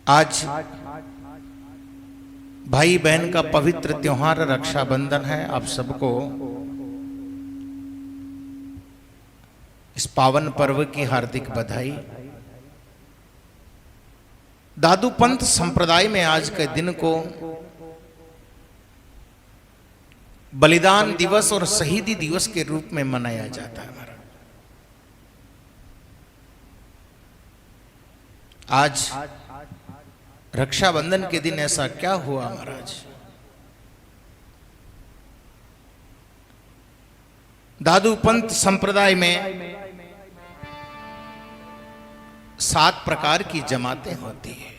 आज भाई बहन का पवित्र त्योहार रक्षाबंधन है। आप सबको इस पावन पर्व की हार्दिक बधाई। दादू पंथ संप्रदाय में आज के दिन को बलिदान दिवस और शहीदी दिवस के रूप में मनाया जाता है। आज रक्षाबंधन के दिन ऐसा क्या हुआ महाराज? दादू पंथ संप्रदाय में 7 प्रकार की जमातें होती है।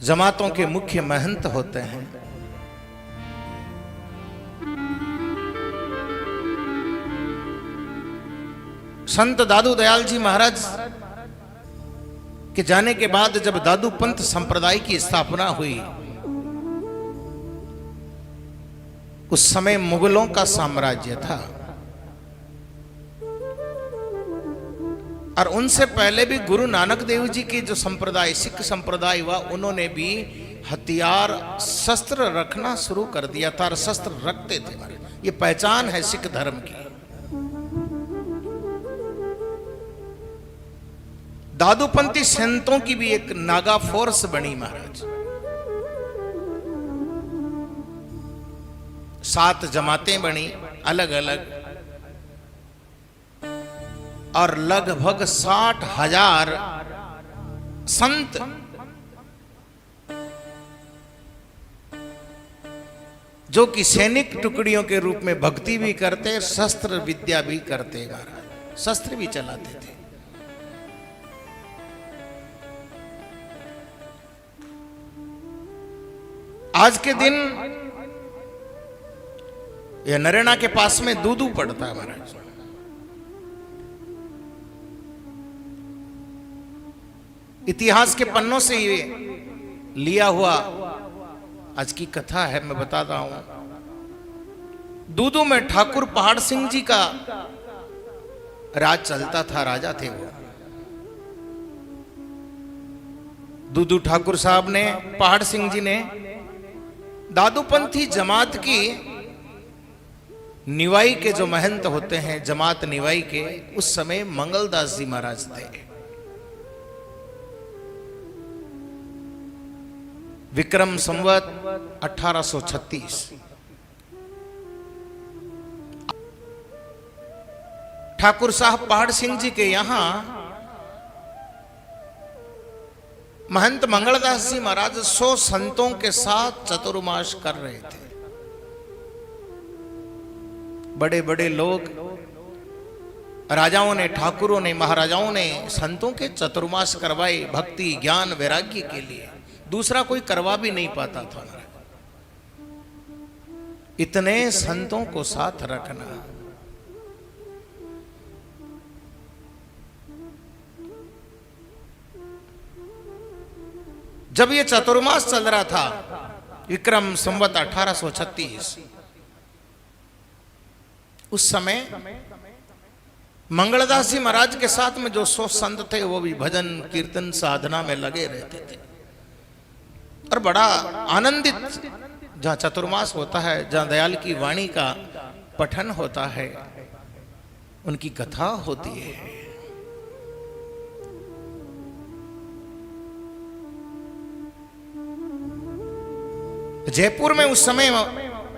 जमातों के मुख्य महंत होते हैं। संत दादू दयाल जी महाराज के जाने के बाद जब दादू पंथ संप्रदाय की स्थापना हुई, उस समय मुगलों का साम्राज्य था और उनसे पहले भी गुरु नानक देव जी की जो संप्रदाय सिख संप्रदाय हुआ, उन्होंने भी हथियार शस्त्र रखना शुरू कर दिया था और शस्त्र रखते थे। ये पहचान है सिख धर्म की। दादूपंथी संतों की भी एक नागा फोर्स बनी महाराज। 7 जमातें बनी अलग अलग और लगभग 60,000 संत जो कि सैनिक टुकड़ियों के रूप में भक्ति भी करते, शस्त्र विद्या भी करते महाराज, शस्त्र भी चलाते थे। आज के दिन यह नरेना के पास में दूदू पड़ता है महाराज। इतिहास के पन्नों से ये लिया हुआ आज की कथा है, मैं बताता हूं। दूदू में ठाकुर पहाड़ सिंह जी का राज चलता था, राजा थे वो। दूदू ठाकुर साहब ने, पहाड़ सिंह जी ने दादूपंथी जमात की निवाई के जो महंत होते हैं, जमात निवाई के, उस समय मंगलदास जी महाराज थे। विक्रम संवत 1836 ठाकुर साहब पहाड़ सिंह जी के यहां महंत मंगलदास जी महाराज 100 संतों के साथ चतुर्मास कर रहे थे। बड़े बड़े लोग, राजाओं ने, ठाकुरों ने, महाराजाओं ने संतों के चतुर्मास करवाए भक्ति, ज्ञान, वैराग्य के लिए। दूसरा कोई करवा भी नहीं पाता था। इतने संतों को साथ रखना, जब ये चतुर्मास चल रहा था, विक्रम संवत 1836, उस समय मंगलदास जी महाराज के साथ में जो 100 संत थे, वो भी भजन कीर्तन साधना में लगे रहते थे और बड़ा आनंदित, जहां चतुर्मास होता है, जहां दयाल की वाणी का पठन होता है, उनकी कथा होती है। जयपुर में उस समय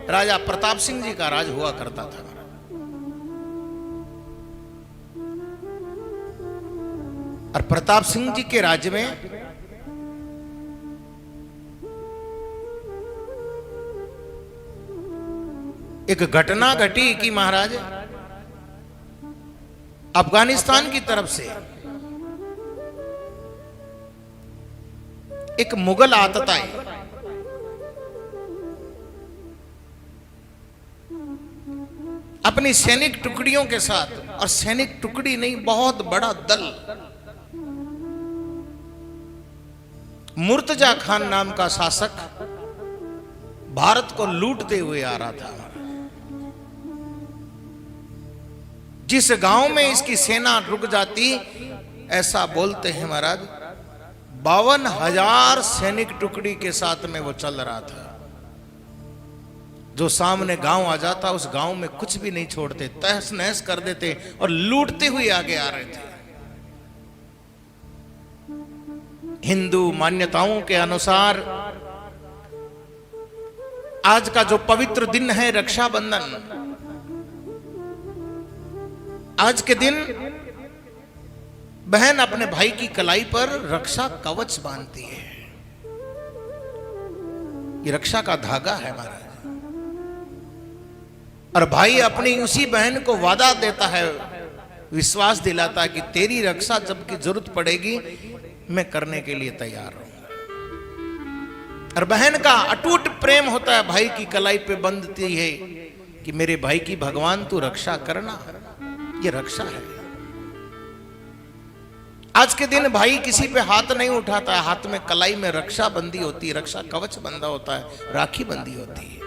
राजा प्रताप सिंह जी का राज हुआ करता था। और प्रताप सिंह जी के राज्य में एक घटना घटी कि महाराज अफगानिस्तान की तरफ से एक मुगल आतताई अपनी सैनिक टुकड़ियों के साथ, और सैनिक टुकड़ी नहीं, बहुत बड़ा दल, मुर्तजा खान नाम का शासक भारत को लूटते हुए आ रहा था। जिस गांव में इसकी सेना रुक जाती, ऐसा बोलते हैं महाराज 52,000 सैनिक टुकड़ी के साथ में वो चल रहा था। जो सामने गांव आ जाता उस गांव में कुछ भी नहीं छोड़ते, तहस नहस कर देते और लूटते हुए आगे आ रहे थे। हिंदू मान्यताओं के अनुसार आज का जो पवित्र दिन है रक्षाबंधन, आज के दिन बहन अपने भाई की कलाई पर रक्षा कवच बांधती है। ये रक्षा का धागा है महाराज। और भाई अपनी उसी बहन को वादा देता है, विश्वास दिलाता है कि तेरी रक्षा जब की जरूरत पड़ेगी मैं करने के लिए तैयार हूं। और बहन का अटूट प्रेम होता है, भाई की कलाई पे बंधती है कि मेरे भाई की भगवान तू रक्षा करना। ये रक्षा है। आज के दिन भाई किसी पे हाथ नहीं उठाता, हाथ में कलाई में रक्षा बंदी होती है, रक्षा कवच बंधा होता है, राखी बंदी होती है।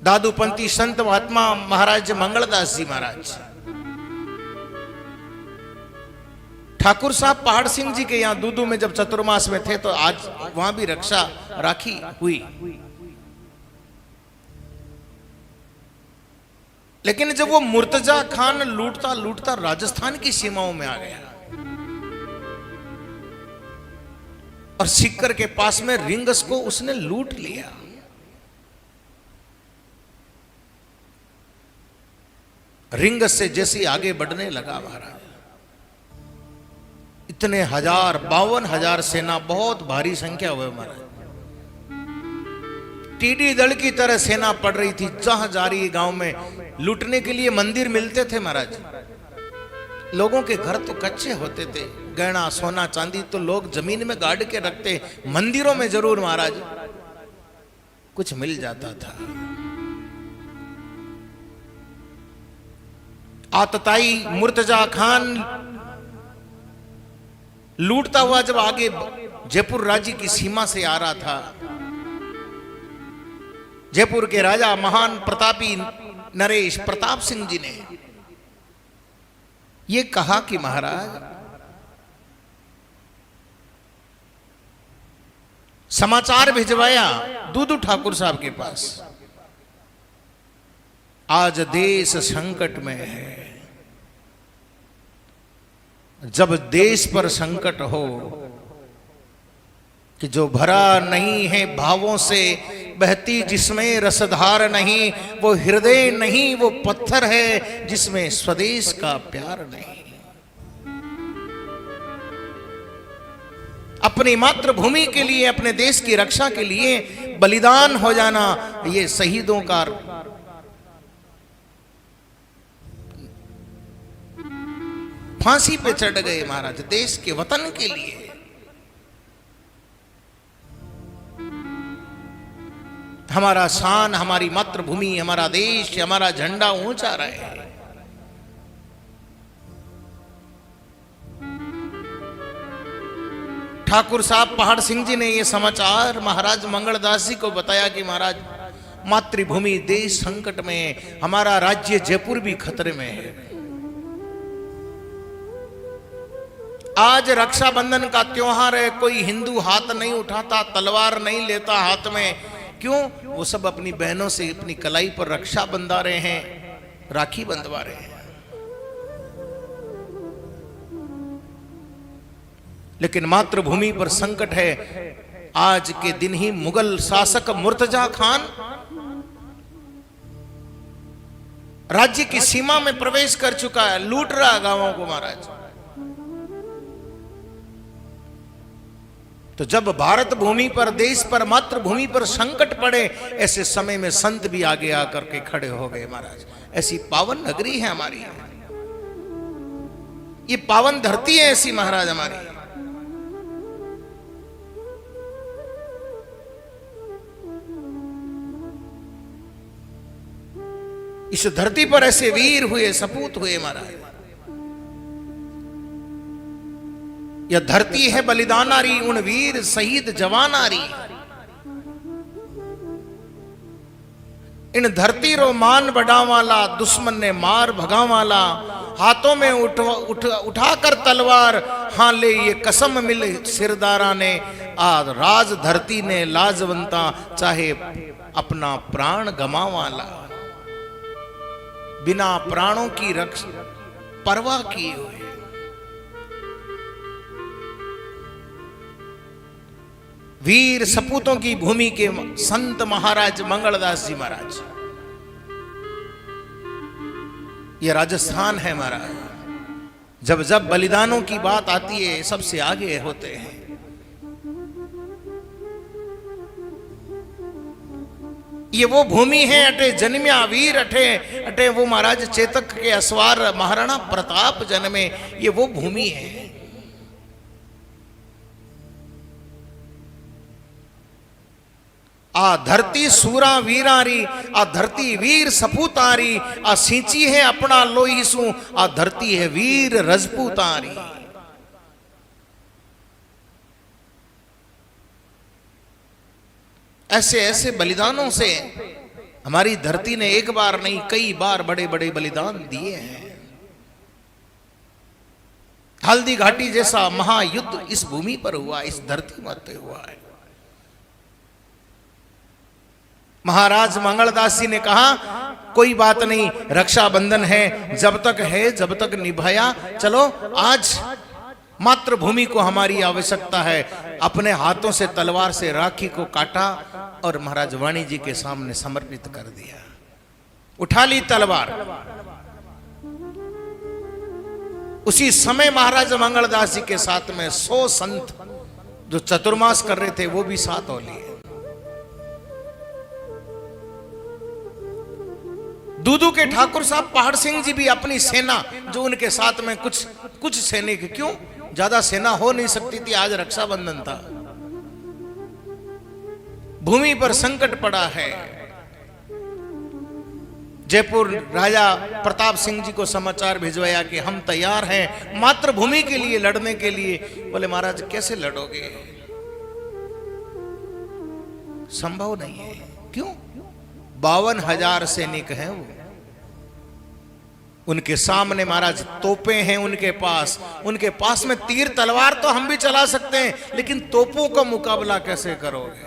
दादूपंथी संत महात्मा महाराज मंगलदास जी महाराज, ठाकुर साहब पहाड़ सिंह जी के यहाँ दूदू में जब चतुर्मास में थे तो आज वहां भी रक्षा राखी हुई। लेकिन जब वो मुर्तजा खान लूटता लूटता राजस्थान की सीमाओं में आ गया और सीकर के पास में रिंगस को उसने लूट लिया, रिंगस से जैसे आगे बढ़ने लगा महाराज, इतने 52,000 सेना, बहुत भारी संख्या हुए महाराज। टीडी दल की तरह सेना पड़ रही थी, जहां जा रही गांव में लूटने के लिए मंदिर मिलते थे महाराज। लोगों के घर तो कच्चे होते थे, गहना सोना चांदी तो लोग जमीन में गाड़ के रखते, मंदिरों में जरूर महाराज कुछ मिल जाता था। आतताई मुर्तजा खान लूटता हुआ जब आगे जयपुर राज्य की सीमा से आ रहा था, जयपुर के राजा महान प्रतापी नरेश प्रताप सिंह जी ने ये कहा कि महाराज समाचार भिजवाया दूदू ठाकुर साहब के पास, आज देश संकट में है। जब देश पर संकट हो कि जो भरा नहीं है भावों से, बहती जिसमें रसधार नहीं, वो हृदय नहीं वो पत्थर है जिसमें स्वदेश का प्यार नहीं। अपनी मातृभूमि के लिए, अपने देश की रक्षा के लिए बलिदान हो जाना, ये शहीदों का फांसी पे चढ़ गए महाराज देश के वतन के लिए। हमारा शान, हमारी मातृभूमि, हमारा देश, हमारा झंडा ऊंचा रहे। ठाकुर साहब पहाड़ सिंह जी ने यह समाचार महाराज मंगलदास जी को बताया कि महाराज मातृभूमि देश संकट में है, हमारा राज्य जयपुर भी खतरे में है। आज रक्षाबंधन का त्योहार है, कोई हिंदू हाथ नहीं उठाता, तलवार नहीं लेता हाथ में। क्यों? वो सब अपनी बहनों से अपनी कलाई पर रक्षा बंधा रहे हैं, राखी बंधवा रहे हैं। लेकिन मातृभूमि पर संकट है। आज के दिन ही मुगल शासक मुर्तजा खान राज्य की सीमा में प्रवेश कर चुका है, लूट रहा है गांवों को महाराज। तो जब भारत भूमि पर, देश पर, मातृभूमि पर संकट पड़े, ऐसे समय में संत भी आगे आकर के खड़े हो गए महाराज। ऐसी पावन नगरी है हमारी, ये पावन धरती है ऐसी महाराज हमारी। इस धरती पर ऐसे वीर हुए, सपूत हुए महाराज। यह धरती है बलिदानारी, उन वीर शहीद जवानारी। इन धरती रो मान बढ़ावाला, दुश्मन ने मार भगावाला, हाथों में उठाकर तलवार, हाँ ले ये कसम मिले सिरदारा ने, आज राज धरती ने लाजवंता, चाहे अपना प्राण गमावाला। बिना प्राणों की रक्षा परवाह किए हुए वीर सपूतों की भूमि के संत महाराज मंगलदास जी महाराज, ये राजस्थान है महाराज। जब जब बलिदानों की बात आती है सबसे आगे होते हैं। ये वो भूमि है अटे जन्म्या वीर, अटे अटे वो महाराज चेतक के असवार महाराणा प्रताप जन्मे, ये वो भूमि है। आ धरती सूरा वीरारी, आ धरती वीर सपूतारी, आ सींची है अपना लोही सू, आ धरती है वीर रजपूतारी। ऐसे ऐसे बलिदानों से हमारी धरती ने एक बार नहीं कई बार बड़े बड़े बलिदान दिए हैं। हल्दी घाटी जैसा महायुद्ध इस भूमि पर हुआ, इस धरती पर हुआ है। महाराज मंगलदास जी ने कहा कोई बात नहीं, रक्षाबंधन है, जब तक है जब तक निभाया। चलो आज मातृभूमि को हमारी आवश्यकता है। अपने हाथों से तलवार से राखी को काटा और महाराज वाणी जी के सामने समर्पित कर दिया। उठा ली तलवार। उसी समय महाराज मंगलदास जी के साथ में 100 संत जो चतुर्मास कर रहे थे वो भी साथ हो लिए। दूदू के ठाकुर साहब पहाड़ सिंह जी भी अपनी सेना जो उनके साथ में कुछ सैनिक, क्यों ज्यादा सेना हो नहीं सकती थी, आज रक्षाबंधन था, भूमि पर संकट पड़ा है। जयपुर राजा प्रताप सिंह जी को समाचार भिजवाया कि हम तैयार हैं मातृभूमि के लिए लड़ने के लिए। बोले महाराज कैसे लड़ोगे, संभव नहीं है। क्यों? 52,000 सैनिक हैं वो, उनके सामने महाराज तोपें हैं, उनके पास में तीर तलवार तो हम भी चला सकते हैं, लेकिन तोपों का मुकाबला कैसे करोगे?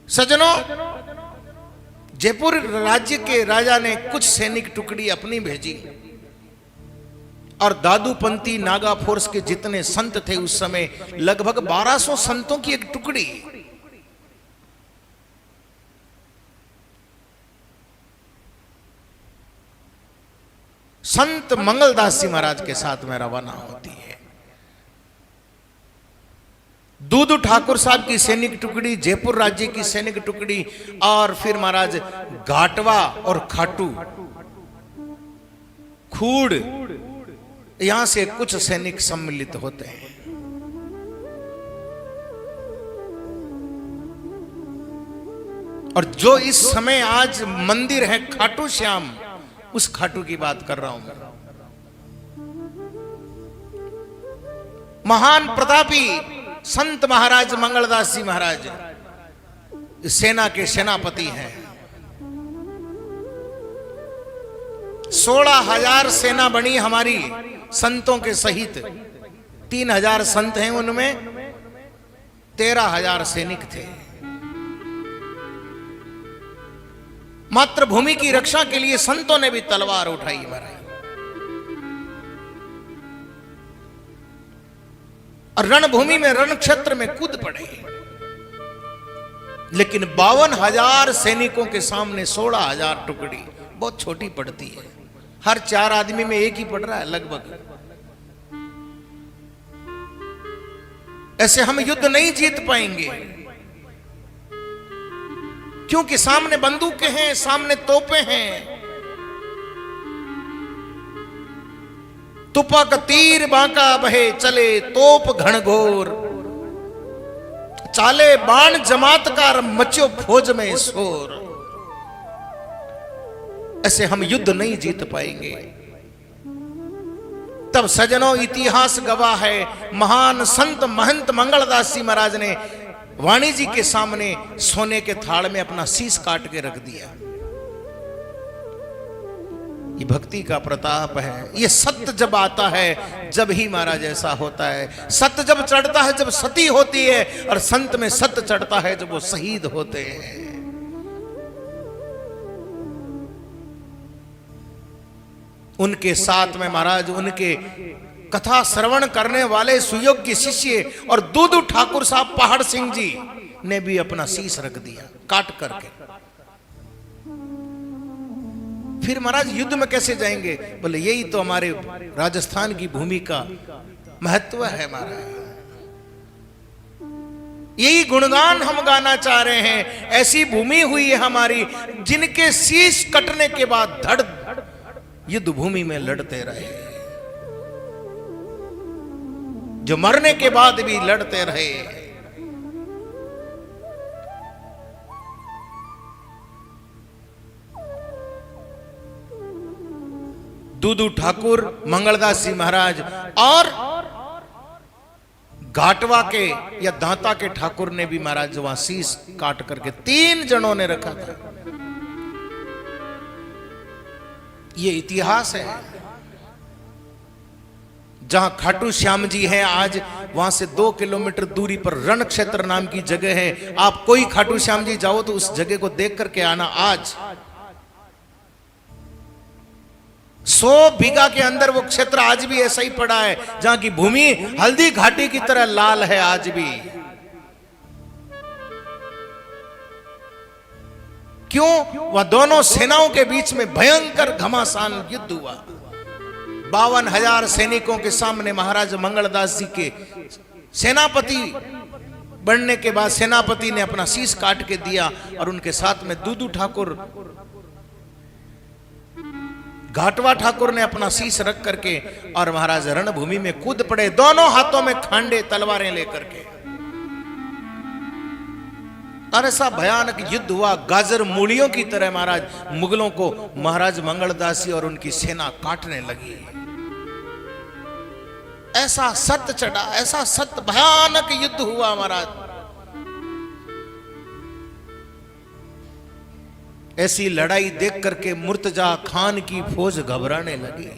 सज्जनों, जयपुर राज्य के राजा ने कुछ सैनिक टुकड़ी अपनी भेजी और दादूपंथी नागा फोर्स के जितने संत थे उस समय लगभग 1200 संतों की एक टुकड़ी संत मंगलदास जी महाराज के साथ में रवाना होती है। दूदू ठाकुर साहब की सैनिक टुकड़ी, जयपुर राज्य की सैनिक टुकड़ी और फिर महाराज घाटवा और खाटू खूड़, यहां से कुछ सैनिक सम्मिलित होते हैं। और जो इस समय आज मंदिर है खाटू श्याम, उस खाटू की बात कर रहा हूं। महान प्रतापी संत महाराज मंगलदास जी महाराज सेना के सेनापति हैं। 16,000 सेना बनी हमारी संतों के सहित। 3,000 संत हैं, उनमें 13,000 सैनिक थे। मातृभूमि की रक्षा के लिए संतों ने भी तलवार उठाई महाराज, और रणभूमि में रण क्षेत्र में कूद पड़े। लेकिन 52,000 सैनिकों के सामने 16,000 टुकड़ी बहुत छोटी पड़ती है। हर 4 आदमी में एक ही पड़ रहा है लगभग। ऐसे हम युद्ध नहीं जीत पाएंगे, क्योंकि सामने बंदूकें हैं, सामने तोपें हैं। तुपक तीर बांका बहे चले तोप घनघोर, चाले बाण जमात का मचो फौज में शोर। ऐसे हम युद्ध नहीं जीत पाएंगे। तब सजनों इतिहास गवाह है, महान संत महंत मंगलदास जी महाराज ने वाणी जी के सामने सोने के थाल में अपना शीश काट के रख दिया। ये भक्ति का प्रताप है। ये सत्य जब आता है जब ही महाराज ऐसा होता है। सत्य जब चढ़ता है जब सती होती है, और संत में सत्य चढ़ता है जब वो शहीद होते हैं। उनके साथ में महाराज उनके कथा श्रवण करने वाले सुयोग्य शिष्य और दूदू ठाकुर साहब पहाड़ सिंह जी ने भी अपना शीश रख दिया काट करके। फिर महाराज युद्ध में कैसे जाएंगे? बोले यही तो हमारे राजस्थान की भूमि का महत्व है महाराज, यही गुणगान हम गाना चाह रहे हैं। ऐसी भूमि हुई है हमारी जिनके शीश कटने के बाद धड़ युद्ध भूमि में लड़ते रहे, जो मरने के बाद भी लड़ते रहे। दूदू ठाकुर, मंगलदास जी महाराज और घाटवा के या दांता के ठाकुर ने भी महाराज वहां शीश काट करके 3 जनों ने रखा था। ये इतिहास है। जहां खाटू श्याम जी हैं आज, वहां से 2 किलोमीटर दूरी पर रण क्षेत्र नाम की जगह है। आप कोई खाटू श्याम जी जाओ तो उस जगह को देख करके आना। आज 100 बीघा के अंदर वो क्षेत्र आज भी ऐसा ही पड़ा है, जहां की भूमि हल्दी घाटी की तरह लाल है आज भी। क्यों? वह दोनों सेनाओं के बीच में भयंकर घमासान युद्ध हुआ। 52,000 सैनिकों के सामने महाराज मंगलदास जी के सेनापति बनने के बाद सेनापति ने अपना शीश काट के दिया, और उनके साथ में दूदू ठाकुर, घाटवा ठाकुर ने अपना शीश रख करके और महाराज रणभूमि में कूद पड़े, दोनों हाथों में खांडे तलवारें लेकर के। और ऐसा भयानक युद्ध हुआ, गाजर मूलियों की तरह महाराज मुगलों को महाराज मंगलदास जी और उनकी सेना काटने लगी। ऐसा सत्य चढ़ा, ऐसा सत्य भयानक युद्ध हुआ महाराज। ऐसी लड़ाई देख करके मुर्तजा खान की फौज घबराने लगी।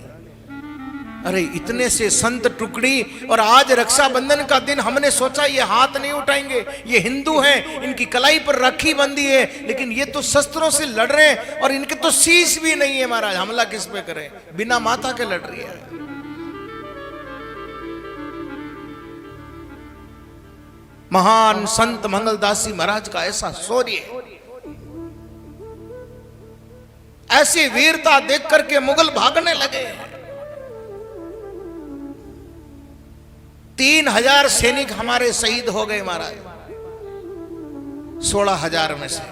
अरे इतने से संत टुकड़ी, और आज रक्षाबंधन का दिन हमने सोचा ये हाथ नहीं उठाएंगे, ये हिंदू हैं, इनकी कलाई पर राखी बंधी है, लेकिन ये तो शस्त्रों से लड़ रहे हैं और इनके तो शीश भी नहीं है महाराज, हमला किस पे करें? बिना माथा के लड़ रही है। महान संत मंगलदास जी महाराज का ऐसा शौर्य, ऐसी वीरता देख करके मुगल भागने लगे। 3,000 सैनिक हमारे शहीद हो गए महाराज, 16,000 में से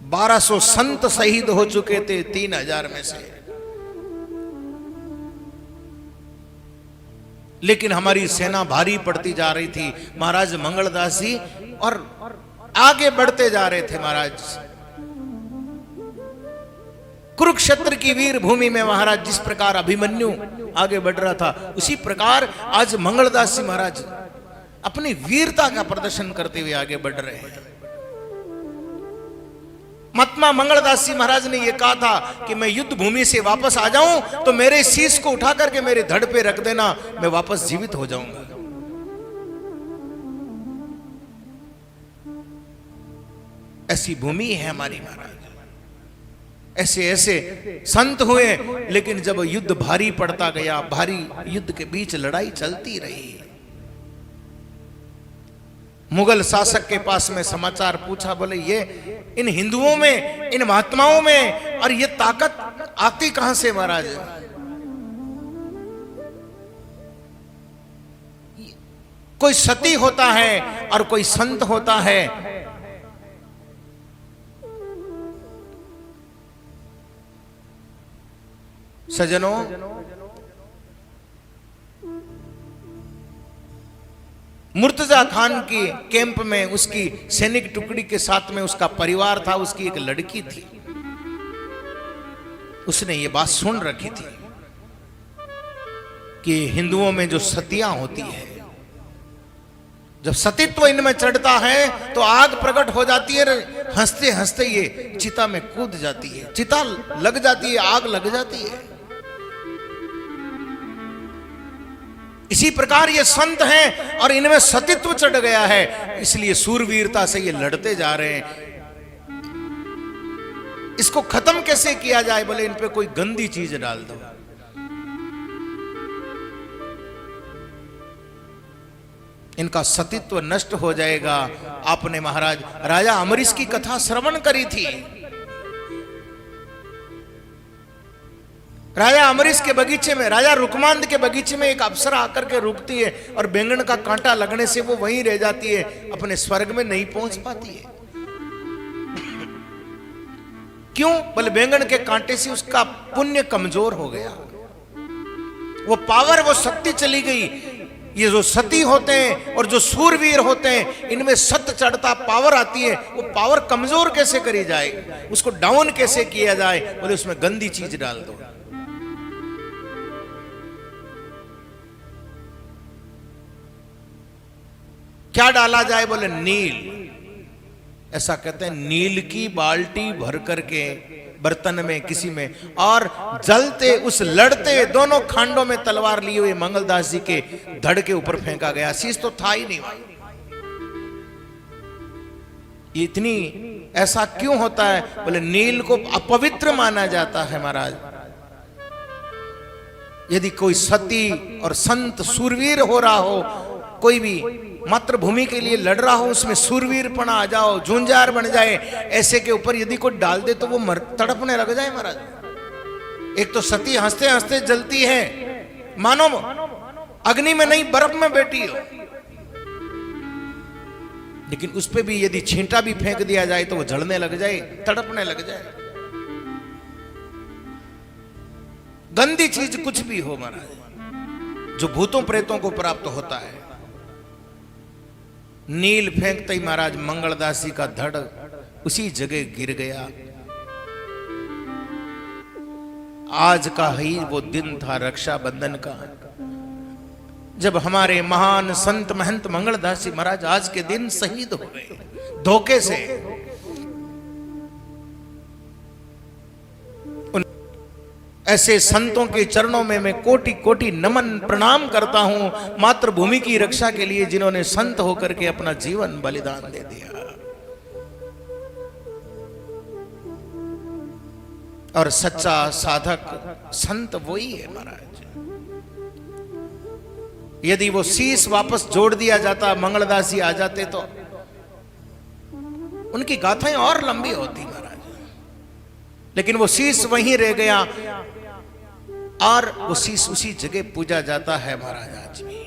1200 संत शहीद हो चुके थे 3,000 में से। लेकिन हमारी सेना भारी पड़ती जा रही थी। महाराज मंगलदास जी और आगे बढ़ते जा रहे थे महाराज। कुरुक्षेत्र की वीर भूमि में महाराज जिस प्रकार अभिमन्यु आगे बढ़ रहा था, उसी प्रकार आज मंगलदास जी महाराज अपनी वीरता का प्रदर्शन करते हुए आगे बढ़ रहे हैं। महात्मा मंगलदास जी महाराज ने यह कहा था कि मैं युद्ध भूमि से वापस आ जाऊं तो मेरे शीश को उठा करके मेरे धड़ पे रख देना, मैं वापस जीवित हो जाऊंगा। ऐसी भूमि है हमारी महाराज। ऐसे ऐसे संत हुए, लेकिन जब युद्ध भारी पड़ता गया, भारी युद्ध के बीच लड़ाई चलती रही। मुगल शासक के पास में समाचार पूछा, बोले ये इन हिंदुओं में, इन महात्माओं में और ये ताकत आती कहां से महाराज? कोई सती होता है और कोई संत होता है। सजनों, मुर्तजा खान की कैंप में उसकी सैनिक टुकड़ी के साथ में उसका परिवार था, उसकी एक लड़की थी। उसने ये बात सुन रखी थी। कि हिंदुओं में जो सतियां होती है, जब सतीत्व इनमें चढ़ता है तो आग प्रकट हो जाती है, हंसते हंसते ये चिता में कूद जाती है, चिता लग जाती है, आग लग जाती है। इसी प्रकार ये संत हैं और इनमें सतीत्व चढ़ गया है, इसलिए सूरवीरता से ये लड़ते जा रहे हैं। इसको खत्म कैसे किया जाए? बोले इन पे कोई गंदी चीज डाल दो। इनका सतीत्व नष्ट हो जाएगा। आपने महाराज राजा अमरीश की कथा श्रवण करी थी। राजा अमरीश के बगीचे में, राजा रुकमांद के बगीचे में एक अप्सरा आकर के रुकती है और बैंगन का कांटा लगने से वो वहीं रह जाती है, अपने स्वर्ग में नहीं पहुंच पाती है। क्यों? बोले बैंगन के कांटे से उसका पुण्य कमजोर हो गया, वो पावर, वो शक्ति चली गई। ये जो सती होते हैं और जो सूरवीर होते हैं, इनमें सत्य चढ़ता, पावर आती है। वो पावर कमजोर कैसे करी जाए, उसको डाउन कैसे किया जाए? बोले उसमें गंदी चीज डाल दो। क्या डाला जाए? बोले नील। ऐसा कहते हैं, नील की बाल्टी भर करके बर्तन में किसी में, और जलते उस लड़ते दोनों खांडों में तलवार लिए हुए मंगलदास जी के धड़ के ऊपर फेंका गया। शीश तो था ही नहीं। इतनी ऐसा क्यों होता है? बोले नील को अपवित्र माना जाता है महाराज। यदि कोई सती और संत सूरवीर हो रहा हो, कोई भी मातृभूमि के लिए लड़ रहा हो, उसमें सूरवीरपना आ जाओ, झुंझार बन जाए, ऐसे के ऊपर यदि कोई डाल दे तो वो तड़पने लग जाए महाराज। एक तो सती हंसते हंसते जलती है, मानो अग्नि में नहीं बर्फ में बैठी हो, लेकिन उस पे भी यदि छींटा भी फेंक दिया जाए तो वो जलने लग जाए, तड़पने लग जाए। गंदी चीज कुछ भी हो महाराज, जो भूतों प्रेतों को प्राप्त होता है। नील फेंकते ही महाराज मंगलदास जी का धड़ उसी जगह गिर गया। आज का ही वो दिन था रक्षाबंधन का, जब हमारे महान संत महंत मंगलदास जी महाराज आज के दिन शहीद हो गए धोखे से। ऐसे संतों के चरणों में मैं कोटि कोटि नमन प्रणाम करता हूं, मातृभूमि की रक्षा के लिए जिन्होंने संत होकर के अपना जीवन बलिदान दे दिया। और सच्चा साधक संत वही है महाराज। यदि वो शीश वापस जोड़ दिया जाता, मंगलदास जी आ जाते, तो उनकी गाथाएं और लंबी होती महाराज। लेकिन वो शीश वहीं रह गया और वो शीश उसी जगह पूजा जाता है महाराज आज भी।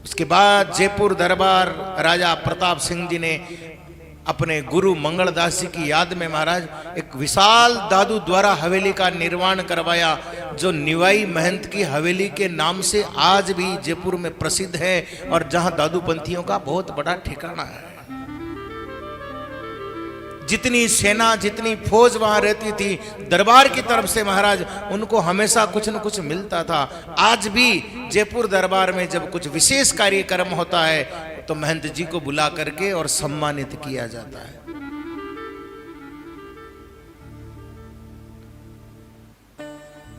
उसके बाद जयपुर दरबार राजा प्रताप सिंह जी ने अपने गुरु मंगलदास जी की याद में महाराज एक विशाल दादू द्वारा हवेली का निर्माण करवाया, जो निवाई महंत की हवेली के नाम से आज भी जयपुर में प्रसिद्ध है और जहां दादू पंथियों का बहुत बड़ा ठिकाना है। जितनी सेना, जितनी फौज वहां रहती थी दरबार की तरफ से महाराज, उनको हमेशा कुछ न कुछ मिलता था। आज भी जयपुर दरबार में जब कुछ विशेष कार्यक्रम होता है तो महंत जी को बुला करके और सम्मानित किया जाता है।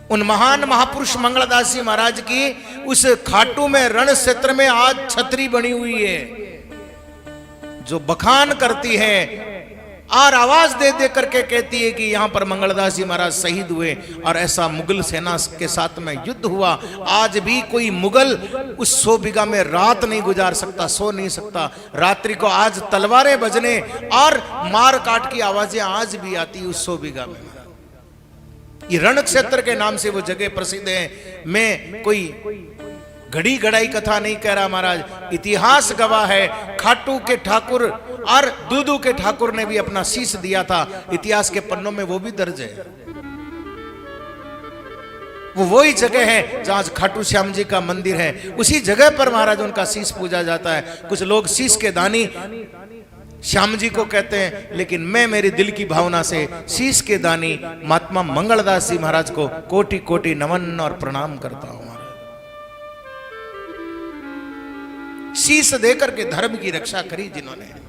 उन महान महापुरुष मंगलदास जी महाराज की उस खाटू में रण क्षेत्र में आज छतरी बनी हुई है, जो बखान करती है और आवाज दे दे करके कहती है कि यहां पर मंगलदास जी महाराज शहीद हुए और ऐसा मुगल सेना के साथ में युद्ध हुआ। आज भी कोई मुगल उस 100 बीघा में रात नहीं गुजार सकता, सो नहीं सकता। रात्रि को आज तलवारें बजने और मार काट की आवाजें आज भी आती उस 100 बीघा में। ये रण क्षेत्र के नाम से वो जगह प्रसिद्ध है। मैं कोई घड़ी गड़ाई कथा नहीं कह रहा महाराज, इतिहास गवाह है। खाटू के ठाकुर और दूदू के ठाकुर ने भी अपना शीश दिया था, इतिहास के पन्नों में वो भी दर्ज है। वो वही जगह है जहां खाटू श्याम जी का मंदिर है, उसी जगह पर महाराज उनका शीश पूजा जाता है। कुछ लोग शीश के दानी श्याम जी को कहते हैं, लेकिन मैं मेरी दिल की भावना से शीश के दानी महात्मा मंगलदास जी महाराज को कोटि कोटि नमन और प्रणाम करता हूं। शीश देकर के धर्म की रक्षा करी जिन्होंने।